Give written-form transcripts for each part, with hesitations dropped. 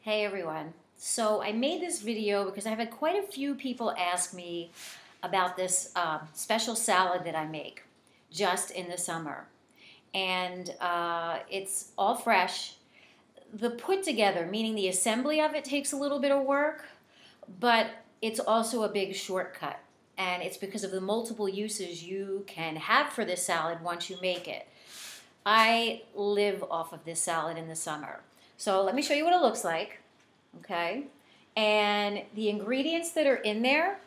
Hey everyone. So I made this video because I've had quite a few people ask me about this special salad that I make just in the summer. And it's all fresh. The put together, meaning the assembly of it, takes a little bit of work, but it's also a big shortcut. And it's because of the multiple uses you can have for this salad once you make it. I live off of this salad in the summer. So let me show you what it looks like, okay? And the ingredients that are in there,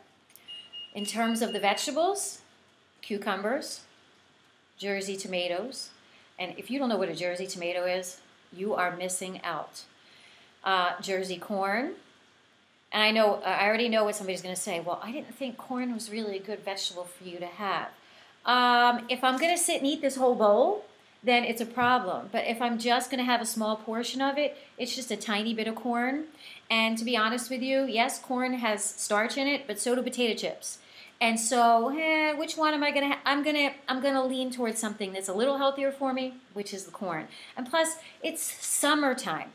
in terms of the vegetables, cucumbers, Jersey tomatoes, and if you don't know what a Jersey tomato is, you are missing out. Jersey corn, and I already know what somebody's going to say. Well, I didn't think corn was really a good vegetable for you to have. If I'm going to sit and eat this whole bowl, then it's a problem. But if I'm just going to have a small portion of it, it's just a tiny bit of corn. And to be honest with you, yes, corn has starch in it, but so do potato chips. And so, which one am I going to I'm going to lean towards something that's a little healthier for me, which is the corn. And plus, it's summertime.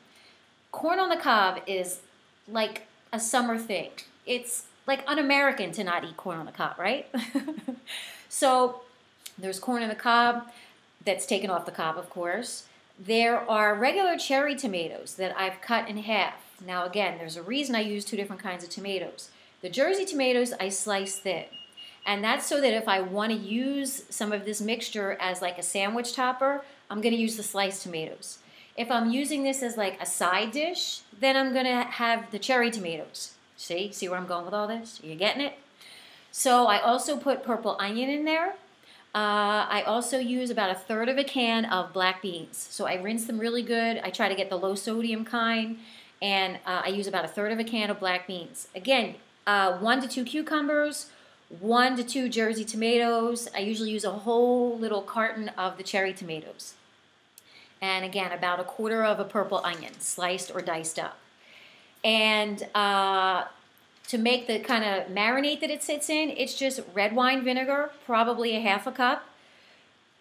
Corn on the cob is like a summer thing. It's like un-American to not eat corn on the cob, right? So, there's corn on the cob. That's taken off the cob, of course. There are regular cherry tomatoes that I've cut in half. Now again, there's a reason I use two different kinds of tomatoes. The Jersey tomatoes I slice thin. And that's so that if I want to use some of this mixture as like a sandwich topper, I'm going to use the sliced tomatoes. If I'm using this as like a side dish, then I'm going to have the cherry tomatoes. See where I'm going with all this? Are you getting it? So I also put purple onion in there. I also use about 1/3 of a can of black beans. So I rinse them really good. I try to get the low sodium kind, and I use about 1/3 of a can of black beans. Again, 1 to 2 cucumbers, 1 to 2 Jersey tomatoes. I usually use a whole little carton of the cherry tomatoes. And again, about 1/4 of a purple onion, sliced or diced up. And to make the kind of marinade that it sits in, it's just red wine vinegar, probably 1/2 cup,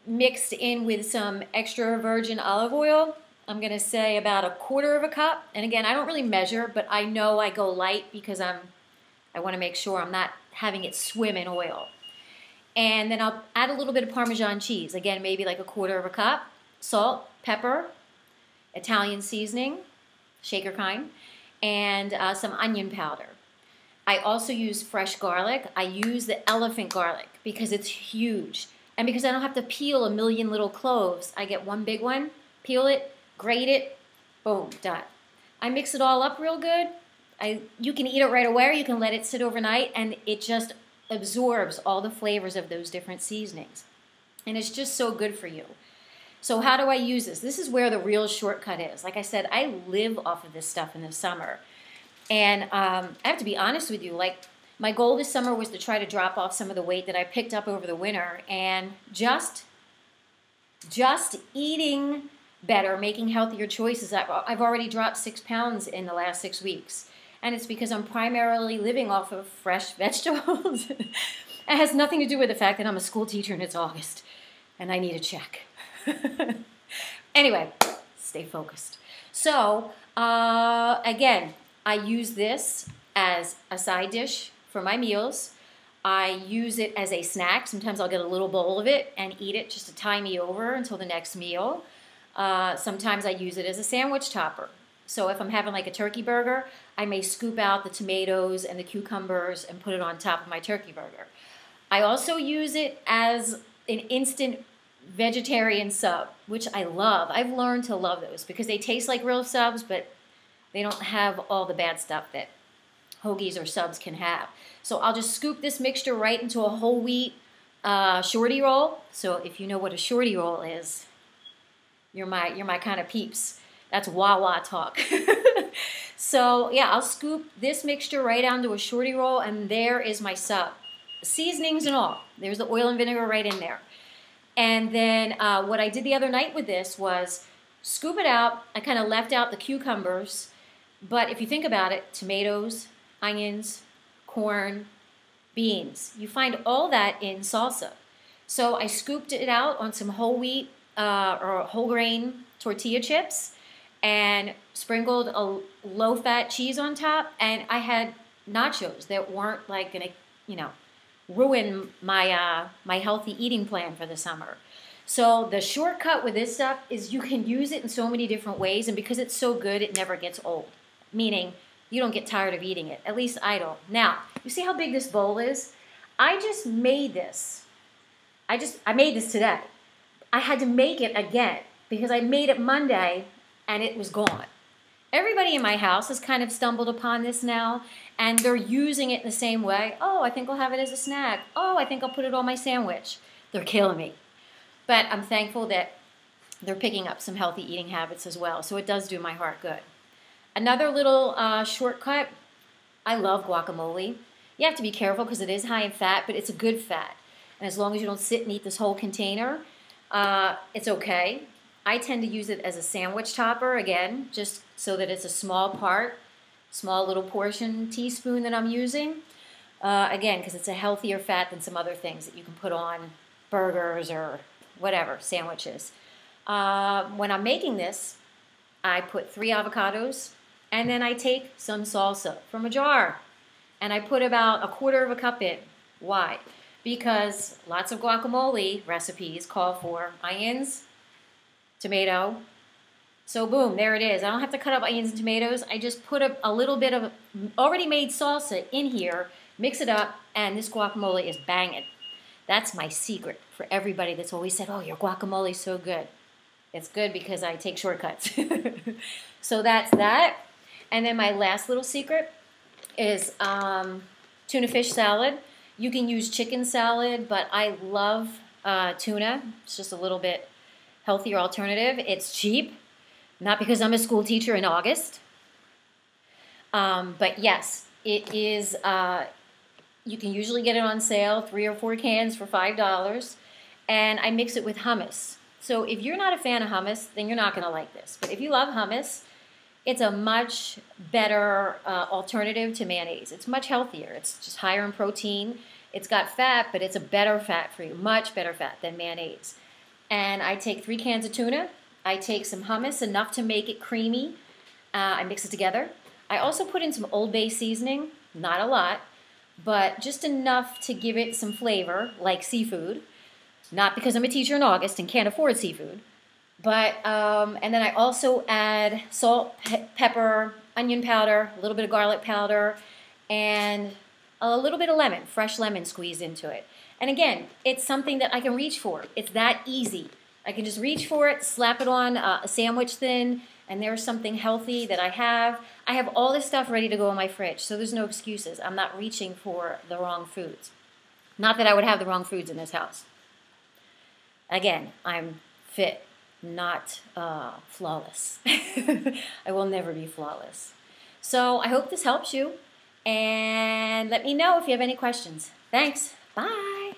mixed in with some extra virgin olive oil. I'm going to say about 1/4 of a cup. And again, I don't really measure, but I know I go light because I want to make sure I'm not having it swim in oil. And then I'll add a little bit of Parmesan cheese. Again, maybe like 1/4 of a cup. Salt, pepper, Italian seasoning, shaker kind, and some onion powder. I also use fresh garlic. I use the elephant garlic because it's huge. And because I don't have to peel a million little cloves, I get one big one, peel it, grate it, boom, done. I mix it all up real good. You can eat it right away, or you can let it sit overnight, and it just absorbs all the flavors of those different seasonings. And it's just so good for you. So how do I use this? This is where the real shortcut is. Like I said, I live off of this stuff in the summer. And I have to be honest with you, like my goal this summer was to try to drop off some of the weight that I picked up over the winter, and just eating better, making healthier choices. I've already dropped 6 pounds in the last 6 weeks, and it's because I'm primarily living off of fresh vegetables. It has nothing to do with the fact that I'm a school teacher and it's August, and I need a check. Anyway, stay focused. So, again, I use this as a side dish for my meals. I use it as a snack. Sometimes I'll get a little bowl of it and eat it just to tie me over until the next meal. Sometimes I use it as a sandwich topper. So if I'm having like a turkey burger, I may scoop out the tomatoes and the cucumbers and put it on top of my turkey burger. I also use it as an instant vegetarian sub, which I love. I've learned to love those because they taste like real subs, but they don't have all the bad stuff that hoagies or subs can have. So I'll just scoop this mixture right into a whole wheat shorty roll. So if you know what a shorty roll is, you're my kind of peeps. That's Wawa talk. So yeah, I'll scoop this mixture right onto a shorty roll, and there is my sub. Seasonings and all. There's the oil and vinegar right in there. And then what I did the other night with this was scoop it out. I kind of left out the cucumbers. But if you think about it, tomatoes, onions, corn, beans, you find all that in salsa. So I scooped it out on some whole wheat or whole grain tortilla chips, and sprinkled a low-fat cheese on top, and I had nachos that weren't like gonna, you know, ruin my my healthy eating plan for the summer. So the shortcut with this stuff is you can use it in so many different ways, and because it's so good, it never gets old. Meaning, you don't get tired of eating it. At least I don't. Now, you see how big this bowl is? I just made this. I made this today. I had to make it again because I made it Monday and it was gone. Everybody in my house has kind of stumbled upon this now, and they're using it in the same way. Oh, I think I'll have it as a snack. Oh, I think I'll put it on my sandwich. They're killing me. But I'm thankful that they're picking up some healthy eating habits as well, so it does do my heart good. Another little shortcut, I love guacamole. You have to be careful because it is high in fat, but it's a good fat. And as long as you don't sit and eat this whole container, it's okay. I tend to use it as a sandwich topper, again, just so that it's a small part, small little portion teaspoon that I'm using. Again, because it's a healthier fat than some other things that you can put on burgers or whatever, sandwiches. When I'm making this, I put 3 avocados, and then I take some salsa from a jar, and I put about 1/4 cup in. Why? Because lots of guacamole recipes call for onions, tomato. So boom, there it is. I don't have to cut up onions and tomatoes. I just put a little bit of already made salsa in here, mix it up, and this guacamole is banging. That's my secret for everybody that's always said, oh, your guacamole is so good. It's good because I take shortcuts. So that's that. And then my last little secret is tuna fish salad. You can use chicken salad, but I love tuna. It's just a little bit healthier alternative. It's cheap, not because I'm a school teacher in August. But yes, it is, you can usually get it on sale, 3 or 4 cans for $5. And I mix it with hummus. So if you're not a fan of hummus, then you're not going to like this. But if you love hummus, it's a much better alternative to mayonnaise. It's much healthier. It's just higher in protein. It's got fat, but it's a better fat for you, much better fat than mayonnaise. And I take 3 cans of tuna. I take some hummus, enough to make it creamy. I mix it together. I also put in some Old Bay seasoning, not a lot, but just enough to give it some flavor, like seafood. Not because I'm a teacher in August and can't afford seafood. But, and then I also add salt, pepper, onion powder, a little bit of garlic powder, and a little bit of lemon, fresh lemon squeezed into it. And again, it's something that I can reach for. It's that easy. I can just reach for it, slap it on a sandwich thin, and there's something healthy that I have. I have all this stuff ready to go in my fridge, so there's no excuses. I'm not reaching for the wrong foods. Not that I would have the wrong foods in this house. Again, I'm fit, not flawless. I will never be flawless. So I hope this helps you, and let me know if you have any questions. Thanks. Bye.